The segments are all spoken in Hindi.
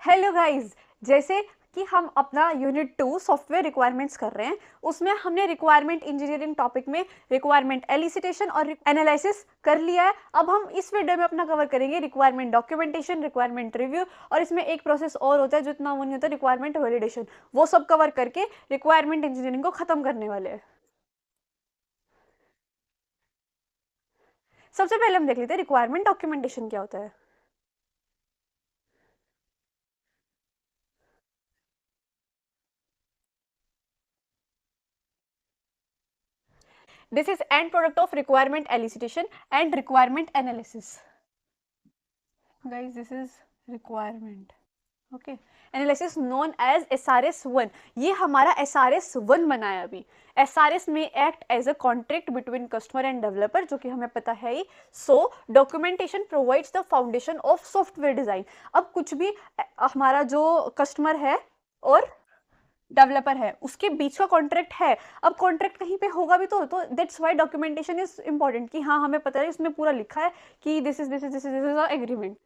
हेलो गाइस, जैसे कि हम अपना यूनिट 2 सॉफ्टवेयर रिक्वायरमेंट्स कर रहे हैं, उसमें हमने रिक्वायरमेंट इंजीनियरिंग टॉपिक में रिक्वायरमेंट एलिसिटेशन और एनालिसिस कर लिया है। अब हम इस वीडियो में अपना कवर करेंगे रिक्वायरमेंट डॉक्यूमेंटेशन, रिक्वायरमेंट रिव्यू और इसमें एक प्रोसेस और होता है जो इतना वो नहीं होता, रिक्वायरमेंट वैलिडेशन। वो सब कवर करके रिक्वायरमेंट इंजीनियरिंग को खत्म करने वाले हैं। सबसे पहले हम देख लेते हैं रिक्वायरमेंट डॉक्यूमेंटेशन क्या होता है। This is end product of requirement elicitation and requirement analysis. Guys, this is requirement. Okay. Analysis known as SRS1. ये हमारा SRS1 बना है अभी. SRS may act as a contract between customer and developer, जो कि हमें पता है ही. So, documentation provides the foundation of software design. अब कुछ भी हमारा जो customer है और डेवलपर है उसके बीच का कॉन्ट्रैक्ट है। अब कॉन्ट्रैक्ट कहीं पे होगा भी तो that's why documentation is important कि हाँ हमें पता है इसमें पूरा लिखा है कि दिस इज एग्रीमेंट।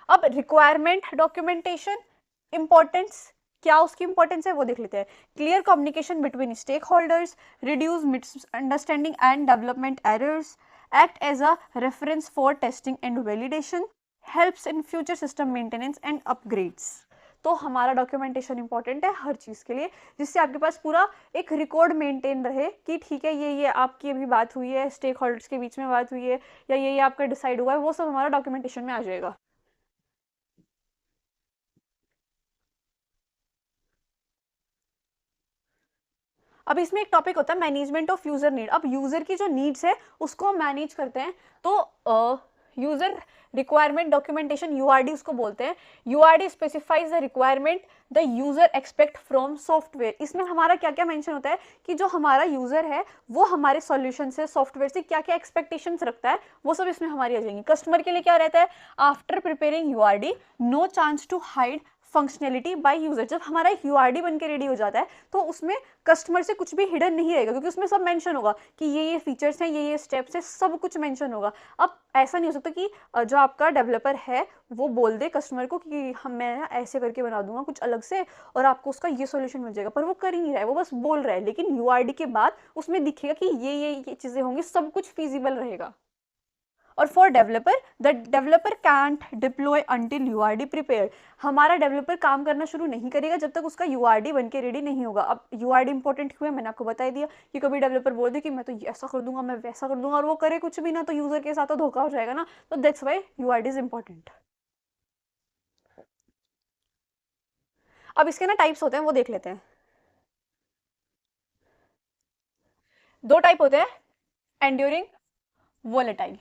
अब रिक्वायरमेंट डॉक्यूमेंटेशन इंपॉर्टेंस क्या उसकी इंपॉर्टेंस है वो देख लेते हैं। Clear communication between stakeholders, reduce misunderstanding and development errors, act as a reference for testing and validation, helps in future system maintenance and upgrades. तो हमारा डॉक्यूमेंटेशन इंपॉर्टेंट है हर चीज़ के लिए, जिससे आपके पास पूरा एक रिकॉर्ड मेंटेन रहे कि ठीक है ये आपकी अभी बात हुई है, स्टेक होल्डर्स के बीच में बात हुई है या ये आपका डिसाइड हुआ है, वो सब हमारा डॉक्यूमेंटेशन में आ जाएगा। अब इसमें एक टॉपिक होता है मैनेजमेंट ऑफ यूजर नीड। अब यूजर की जो नीड्स है उसको हम मैनेज करते हैं, तो यूजर रिक्वायरमेंट डॉक्यूमेंटेशन यूआरडी उसको बोलते हैं। URD specifies the requirement the user expect from software. इसमें हमारा क्या क्या मेंशन होता है कि जो हमारा यूजर है वो हमारे सॉल्यूशन से, सॉफ्टवेयर से क्या क्या एक्सपेक्टेशंस रखता है, वो सब इसमें हमारी आ जाएंगी। कस्टमर के लिए क्या रहता है, after preparing URD no chance to hide functionality by user. जब हमारा एक यूआरडी बन के रेडी हो जाता है तो उसमें कस्टमर से कुछ भी हिडन नहीं रहेगा, क्योंकि उसमें सब मेंशन होगा कि ये फीचर्स हैं, ये स्टेप्स हैं, सब कुछ मेंशन होगा। अब ऐसा नहीं हो सकता कि जो आपका डेवलपर है वो बोल दे कस्टमर को कि हम मैं ऐसे करके बना दूंगा कुछ अलग से और आपको उसका ये सॉल्यूशन मिल जाएगा, पर वो कर ही नहीं रहा है, वो बस बोल रहा है। लेकिन यूआरडी के बाद उसमें दिखेगा कि ये चीजें होंगी, सब कुछ फीजिबल रहेगा। और for developer, the developer can't deploy until URD prepared. हमारा डेवलपर काम करना शुरू नहीं करेगा जब तक उसका यूआरडी बन के रेडी नहीं होगा। अब यूआरडी इंपॉर्टेंट क्यों है मैंने आपको बता दिया कि कभी डेवलपर बोल दे कि मैं तो ऐसा कर दूंगा, मैं वैसा कर दूंगा, और वो करे कुछ भी ना, तो यूजर के साथ तो धोखा हो जाएगा ना। तो दैट्स व्हाई यूआरडी इज इंपॉर्टेंट। अब इसके ना टाइप्स होते हैं, वो देख लेते हैं। दो टाइप होते हैं, एंड्यूरिंग, वोलेटाइल।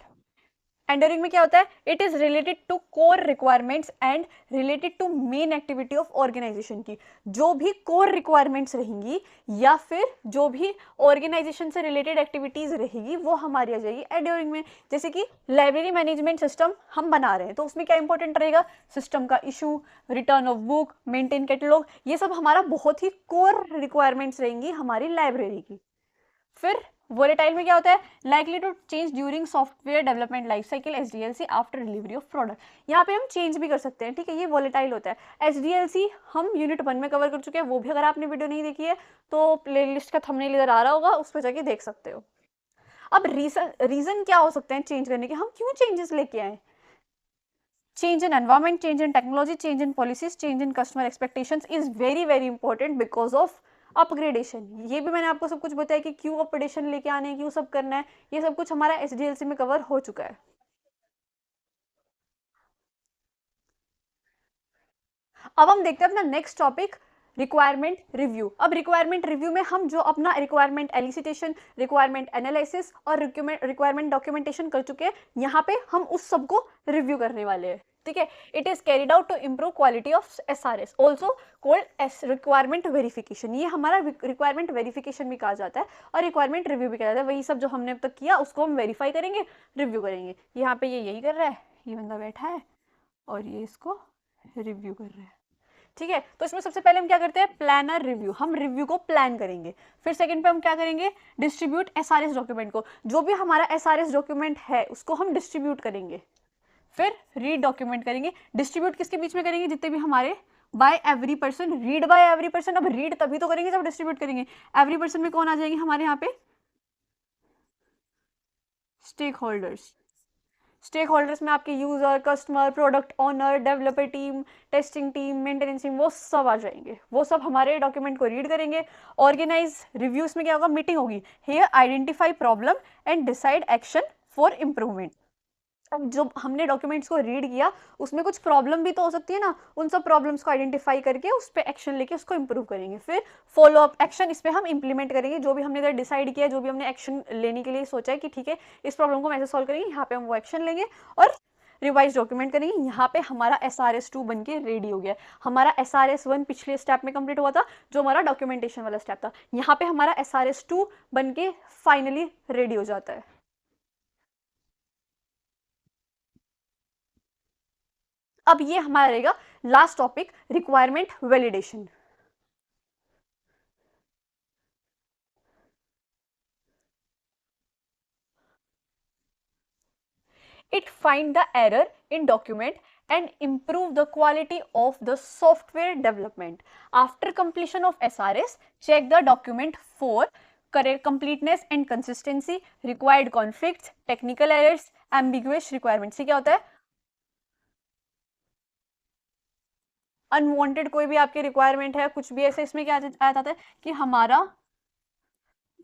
एंडरिंग में क्या होता है, it is related to core requirements and related to main activity of organization की। जो भी कोर रिक्वायरमेंट्स रहेंगी या फिर जो भी ऑर्गेनाइजेशन से रिलेटेड एक्टिविटीज रहेगी वो हमारी आ जाएगी एंड्यूरिंग में। जैसे कि लाइब्रेरी मैनेजमेंट सिस्टम हम बना रहे हैं तो उसमें क्या इंपॉर्टेंट रहेगा, सिस्टम का issue, return of book, maintain catalogue, ये सब हमारा बहुत ही कोर रिक्वायरमेंट्स रहेंगी हमारी लाइब्रेरी की। फिर वोलेटाइल में क्या होता है, likely to change during software development life cycle SDLC after delivery of product. यहाँ पे हम चेंज भी कर सकते हैं, ठीक है, ये वोलेटाइल होता है। एसडीएलसी हम यूनिट 1 में कवर कर चुके हैं, वो भी अगर आपने वीडियो नहीं देखी है तो प्लेलिस्ट का थंबनेल इधर आ रहा होगा, उस पर जाके देख सकते हो। अब रीजन क्या हो सकते हैं चेंज करने के, हम क्यों चेंजेस लेके आए। Change in environment, change in technology, change in policies, change in customer expectations is very very important because of upgradation. ये भी मैंने आपको सब कुछ बताया कि क्यों अपग्रेडेशन लेके आने हैं, क्यों सब करना है, ये सब कुछ हमारा एसडीएलसी में कवर हो चुका है। अब हम देखते हैं अपना नेक्स्ट टॉपिक, रिक्वायरमेंट रिव्यू। अब रिक्वायरमेंट रिव्यू में हम जो अपना रिक्वायरमेंट एलिसिटेशन, रिक्वायरमेंट एनालिसिस और रिक्वायरमेंट डॉक्यूमेंटेशन कर चुके हैं, यहाँ पे हम उस सबको रिव्यू करने वाले हैं, ठीक है। It is carried out to improve quality of SRS, also called as requirement verification. ये हमारा रिक्वायरमेंट वेरिफिकेशन भी कहा जाता है और रिक्वायरमेंट रिव्यू भी कहा जाता है। वही सब जो हमने अब तक किया उसको हम वेरीफाई करेंगे, रिव्यू करेंगे। यहाँ पे ये यही कर रहा है, ये बंदा बैठा है और ये इसको रिव्यू कर रहा है, ठीक है। तो इसमें सबसे पहले हम क्या करते हैं, प्लानर रिव्यू, हम रिव्यू को प्लान करेंगे। फिर सेकंड पे हम क्या करेंगे, डिस्ट्रीब्यूट एसआरएस डॉक्यूमेंट को, जो भी हमारा एसआरएस डॉक्यूमेंट है उसको हम डिस्ट्रीब्यूट करेंगे। फिर रीड डॉक्यूमेंट करेंगे, डिस्ट्रीब्यूट किसके बीच में करेंगे, जितने भी हमारे by every person, read by every person. अब रीड तभी तो करेंगे जब डिस्ट्रीब्यूट करेंगे। एवरी पर्सन में कौन आ जाएंगे हमारे यहाँ पे? Stake holders. स्टेक होल्डर्स में आपके user, customer, product owner, developer team, testing team, maintenance team, वो सब आ जाएंगे। वो सब हमारे डॉक्यूमेंट को रीड करेंगे। ऑर्गेनाइज रिव्यूज में क्या होगा? मीटिंग होगी। Here identify problem and decide action for improvement. अब जो हमने डॉक्यूमेंट्स को रीड किया उसमें कुछ प्रॉब्लम भी तो हो सकती है ना, उन सब प्रॉब्लम्स को आइडेंटिफाई करके उस पर एक्शन लेके उसको इंप्रूव करेंगे। फिर फॉलो अप एक्शन इस पे हम इंप्लीमेंट करेंगे। जो भी हमने इधर डिसाइड किया, जो भी हमने एक्शन लेने के लिए सोचा है कि ठीक है इस प्रॉब्लम को हम ऐसे सॉल्व करेंगे, यहाँ पे हम वो एक्शन लेंगे और रिवाइज डॉक्यूमेंट करेंगे। यहाँ पे हमारा SRS2 बन के रेडी हो गया। हमारा SRS1 पिछले स्टेप में कंप्लीट हुआ था, जो हमारा डॉक्यूमेंटेशन वाला स्टेप था। यहाँ पे हमारा SRS2 बन के फाइनली रेडी हो जाता है। अब ये हमारा रहेगा last topic, requirement validation. It find the error in document and improve the quality of the software development. After completion of SRS, check the document for correct completeness and consistency, required conflicts, technical errors, ambiguous requirements। ये क्या होता है? अनवांटेड कोई भी आपकी रिक्वायरमेंट है, कुछ भी ऐसे, इसमें क्या आ जाता है कि हमारा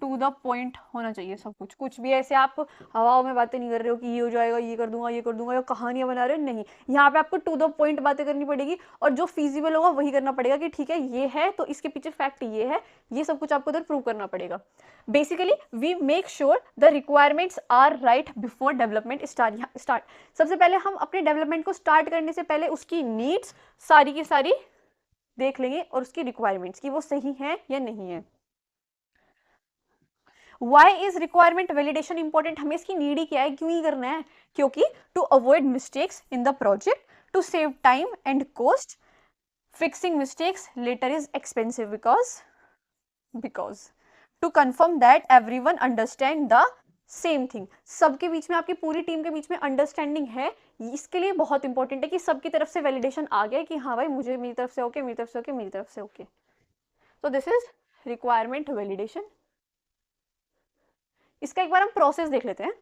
टू द पॉइंट होना चाहिए सब कुछ। कुछ भी ऐसे आप हवाओं में बातें नहीं कर रहे हो कि ये हो जाएगा, ये कर दूंगा, ये कर दूंगा, या कहानियां बना रहे हो, नहीं। यहाँ पे आपको टू द पॉइंट बातें करनी पड़ेगी और जो फीजिबल होगा वही करना पड़ेगा कि ठीक है ये है तो इसके पीछे फैक्ट ये है, ये सब कुछ आपको उधर प्रूव करना पड़ेगा। Basically we make sure the requirements are right before development start. सबसे पहले हम अपने डेवलपमेंट को स्टार्ट करने से पहले उसकी नीड्स सारी की सारी देख लेंगे और उसकी रिक्वायरमेंट्स की वो सही है या नहीं है। Why is requirement validation important? हमें इसकी नीड ही क्या है, क्यों ही करना है? क्योंकि to avoid mistakes in the project, to save time and cost, fixing mistakes later is expensive because to confirm that everyone understand the same thing. सबके बीच में, आपकी पूरी टीम के बीच में अंडरस्टैंडिंग है, इसके लिए बहुत इंपॉर्टेंट है कि सबकी तरफ से वैलिडेशन आ गया कि हाँ भाई मुझे मेरी तरफ से ओके, मेरी तरफ से ओके, मेरी तरफ से ओके। तो दिस इज रिक्वायरमेंट वैलिडेशन। इसका एक बार हम प्रोसेस देख लेते हैं।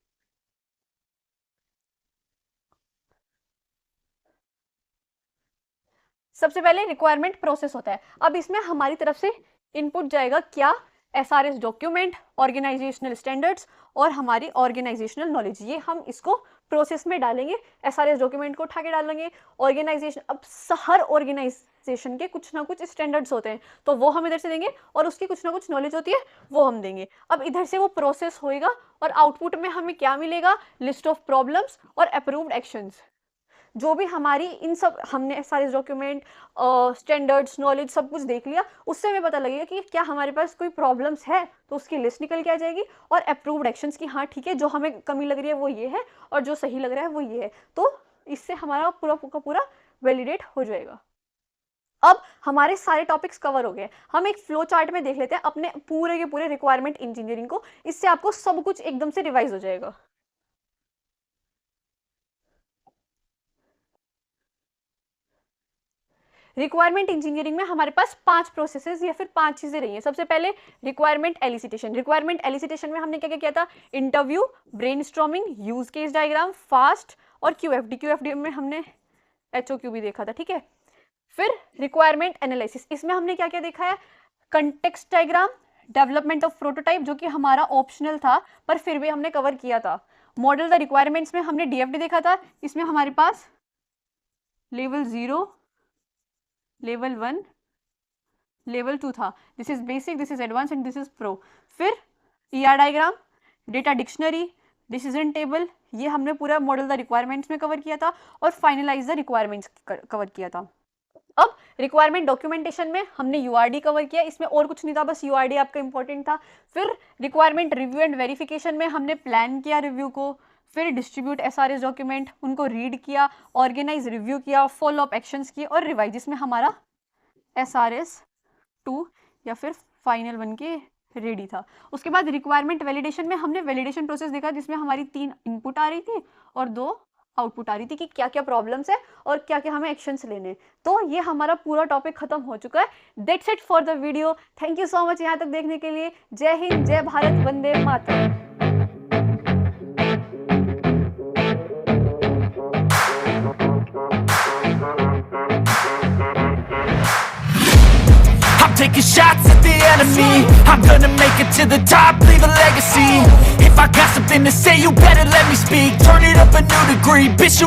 सबसे पहले रिक्वायरमेंट प्रोसेस होता है। अब इसमें हमारी तरफ से इनपुट जाएगा क्या? SRS डॉक्यूमेंट, ऑर्गेनाइजेशनल स्टैंडर्ड्स और हमारी ऑर्गेनाइजेशनल नॉलेज, ये हम इसको प्रोसेस में डालेंगे। SRS डॉक्यूमेंट को उठा के डालेंगे। ऑर्गेनाइजेशन, अब हर ऑर्गेनाइजेशन के कुछ ना कुछ स्टैंडर्ड्स होते हैं तो वो हम इधर से देंगे और उसकी कुछ ना कुछ नॉलेज होती है वो हम देंगे। अब इधर से वो प्रोसेस होएगा और आउटपुट में हमें क्या मिलेगा? लिस्ट ऑफ प्रॉब्लम्स और अप्रूव्ड एक्शंस। जो भी हमारी इन सब, हमने सारे डॉक्यूमेंट, स्टैंडर्ड्स, नॉलेज सब कुछ देख लिया, उससे हमें पता लगेगा कि क्या हमारे पास कोई प्रॉब्लम्स है तो उसकी लिस्ट निकल के आ जाएगी और अप्रूव्ड एक्शंस की हाँ ठीक है जो हमें कमी लग रही है वो ये है और जो सही लग रहा है वो ये है। तो इससे हमारा पूरा का पूरा वैलिडेट हो जाएगा। अब हमारे सारे टॉपिक्स कवर हो गए। हम एक फ्लो चार्ट में देख लेते हैं अपने पूरे के पूरे रिक्वायरमेंट इंजीनियरिंग को। इससे आपको सब कुछ एकदम से रिवाइज हो जाएगा। रिक्वायरमेंट इंजीनियरिंग में हमारे पास 5 प्रोसेसेस या फिर 5 चीजें रही हैं। सबसे पहले रिक्वायरमेंट एलिसिटेशन। रिक्वायरमेंट एलिसिटेशन में हमने क्या क्या किया था? Interview, brainstorming, use case diagram, fast और QFD। QFD में हमने HOQ भी देखा था, ठीक है। फिर रिक्वायरमेंट एनालिसिस, इसमें हमने क्या क्या देखा है? Context diagram, development of prototype जो कि हमारा ऑप्शनल था पर फिर भी हमने कवर किया था। मॉडल द रिक्वायरमेंट्स में हमने DFD देखा था। इसमें हमारे पास लेवल 0, लेवल 1, लेवल 2 था। This is basic, this is advance and this is pro. फिर ER diagram, data dictionary, decision table, ये हमने पूरा मॉडल द रिक्वायरमेंट्स में कवर किया था और फाइनलाइज द रिक्वायरमेंट्स कवर किया था। अब रिक्वायरमेंट डॉक्यूमेंटेशन में हमने URD कवर किया, इसमें और कुछ नहीं था, बस URD आपका इंपॉर्टेंट था। फिर रिक्वायरमेंट रिव्यू एंड वेरिफिकेशन में हमने प्लान किया रिव्यू को, फिर डिस्ट्रीब्यूट SRS डॉक्यूमेंट, उनको रीड किया, ऑर्गेनाइज रिव्यू किया, फॉलो अप एक्शंस किए और रिवाइज, जिसमें हमारा SRS2 या फिर फाइनल बन के रेडी था। उसके बाद रिक्वायरमेंट वैलिडेशन में हमने वैलिडेशन प्रोसेस देखा जिसमें हमारी 3 इनपुट आ रही थी और 2 आउटपुट आ रही थी कि क्या क्या प्रॉब्लम्स है और क्या क्या हमें एक्शंस लेने हैं। तो ये हमारा पूरा टॉपिक खत्म हो चुका है। That's it for the video. Thank you so much यहाँ तक देखने के लिए। जय हिंद, जय Bharat, Vande Mataram. I'm taking shots at the enemy. I'm gonna make it to the top, leave a legacy. If I got something to say, you better let me speak. Turn it up a new degree, bitch.